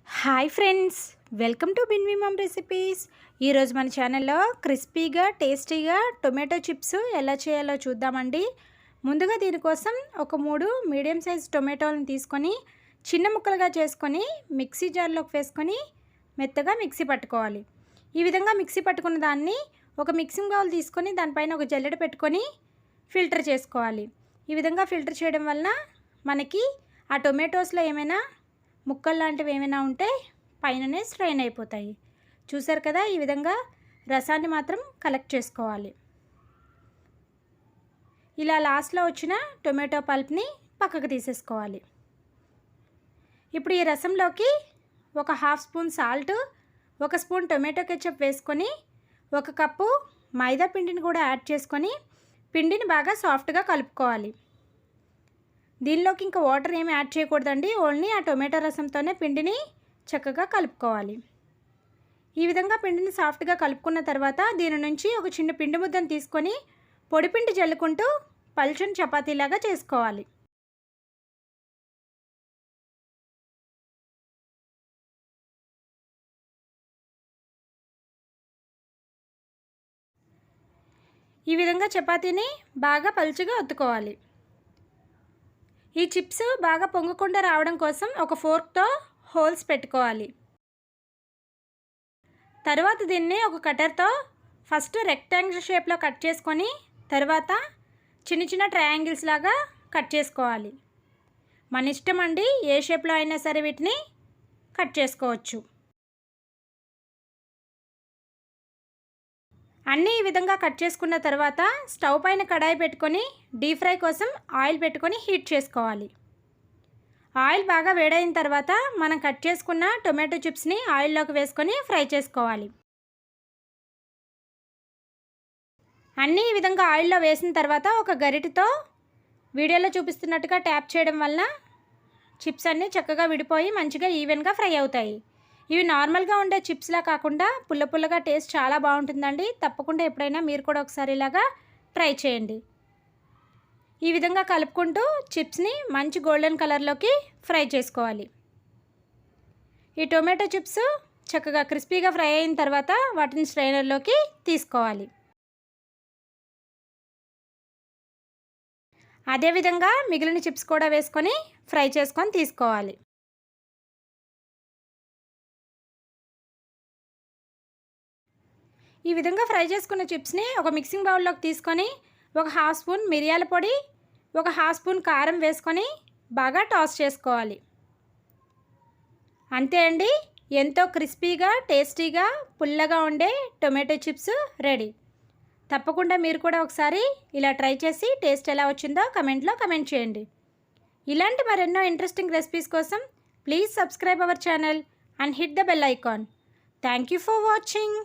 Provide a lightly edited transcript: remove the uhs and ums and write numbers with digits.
Hi friends, welcome to బిన్వి mum recipes. ఈరోజు మన ఛానల్లో క్రిస్పీగా టేస్టీగా టొమాటో చిప్స్ ఎలా చేయాలో చూద్దామండి. ముందుగా దీనికోసం ఒక 3 మీడియం సైజ్ టొమాటోలను తీసుకొని చిన్న ముక్కలుగా చేసుకొని మిక్సీ జార్లోకి వేసుకొని మెత్తగా మిక్సీ పట్టుకోవాలి. ఈ విధంగా మిక్సీ పట్టుకున్న దాన్ని ఒక మిక్సింగ్ బౌల్ తీసుకొని దానిపైన ఒక జల్లెడ పెట్టుకొని ఫిల్టర్ చేసుకోవాలి. ఈ విధంగా ఫిల్టర్ చేయడం వలన మనకి ఆ టొమాటోస్లో ఏమైనా ముక్కలు లాంటివి ఏమైనా ఉంటే పైననే స్ట్రెయిన్ అయిపోతాయి. చూసారు కదా, ఈ విధంగా రసాన్ని మాత్రం కలెక్ట్ చేసుకోవాలి. ఇలా లాస్ట్లో వచ్చిన టొమాటో పల్ప్ని పక్కకు తీసేసుకోవాలి. ఇప్పుడు ఈ రసంలోకి ఒక half spoon salt, 1 spoon tomato ketchup వేసుకొని 1 కప్పు మైదా పిండిని కూడా యాడ్ చేసుకొని పిండిని బాగా సాఫ్ట్గా కలుపుకోవాలి. దీనిలోకి ఇంకా వాటర్ ఏమి యాడ్ చేయకూడదండి, ఓన్లీ ఆ టొమాటో రసంతోనే పిండిని చక్కగా కలుపుకోవాలి. ఈ విధంగా పిండిని సాఫ్ట్గా కలుపుకున్న తర్వాత దీని నుంచి ఒక చిన్న పిండి ముద్దను తీసుకొని పొడిపిండి జల్లుకుంటూ పల్చని చపాతీలాగా చేసుకోవాలి. ఈ విధంగా చపాతీని బాగా పల్చగా ఒత్తుకోవాలి. ఈ చిప్స్ బాగా పొంగకుండా రావడం కోసం ఒక ఫోర్క్తో హోల్స్ పెట్టుకోవాలి. తర్వాత దీన్ని ఒక కటర్తో ఫస్ట్ రెక్టాంగిల్ షేప్లో కట్ చేసుకొని తర్వాత చిన్న చిన్న ట్రయాంగిల్స్ లాగా కట్ చేసుకోవాలి. మన ఇష్టం అండి, ఏ షేప్లో అయినా సరే వీటిని కట్ చేసుకోవచ్చు. అన్నీ ఈ విధంగా కట్ చేసుకున్న తర్వాత స్టవ్ పైన కడాయి పెట్టుకొని డీప్ ఫ్రై కోసం ఆయిల్ పెట్టుకొని హీట్ చేసుకోవాలి. ఆయిల్ బాగా వేడైన తర్వాత మనం కట్ చేసుకున్న టొమాటో చిప్స్ని ఆయిల్లోకి వేసుకొని ఫ్రై చేసుకోవాలి. అన్నీ ఈ విధంగా ఆయిల్లో వేసిన తర్వాత ఒక గరిటెతో వీడియోలో చూపిస్తున్నట్టుగా ట్యాప్ చేయడం వల్ల చిప్స్ అన్నీ చక్కగా విడిపోయి మంచిగా ఈవెన్గా ఫ్రై అవుతాయి. ఇవి నార్మల్గా ఉండే చిప్స్లా కాకుండా పుల్ల పుల్లగా టేస్ట్ చాలా బాగుంటుందండి. తప్పకుండా ఎప్పుడైనా మీరు కూడా ఒకసారి ఇలాగా ట్రై చేయండి. ఈ విధంగా కలుపుకుంటూ చిప్స్ని మంచి గోల్డెన్ కలర్లోకి ఫ్రై చేసుకోవాలి. ఈ టొమాటో చిప్స్ చక్కగా క్రిస్పీగా ఫ్రై అయిన తర్వాత వాటిని స్ట్రైనర్లోకి తీసుకోవాలి. అదేవిధంగా మిగిలిన చిప్స్ కూడా వేసుకొని ఫ్రై చేసుకొని తీసుకోవాలి. ఈ విధంగా ఫ్రై చేసుకున్న చిప్స్ని ఒక మిక్సింగ్ బౌల్లోకి తీసుకొని ఒక హాఫ్ స్పూన్ మిరియాల పొడి, ఒక హాఫ్ స్పూన్ కారం వేసుకొని బాగా టాస్ చేసుకోవాలి. అంతే అండి, ఎంతో క్రిస్పీగా టేస్టీగా పుల్లగా ఉండే టొమాటో చిప్స్ రెడీ. తప్పకుండా మీరు కూడా ఒకసారి ఇలా ట్రై చేసి టేస్ట్ ఎలా వచ్చిందో కమెంట్లో కమెంట్ చేయండి. ఇలాంటి మరెన్నో ఇంట్రెస్టింగ్ రెసిపీస్ కోసం please subscribe our channel and hit the bell icon. Thank you for watching.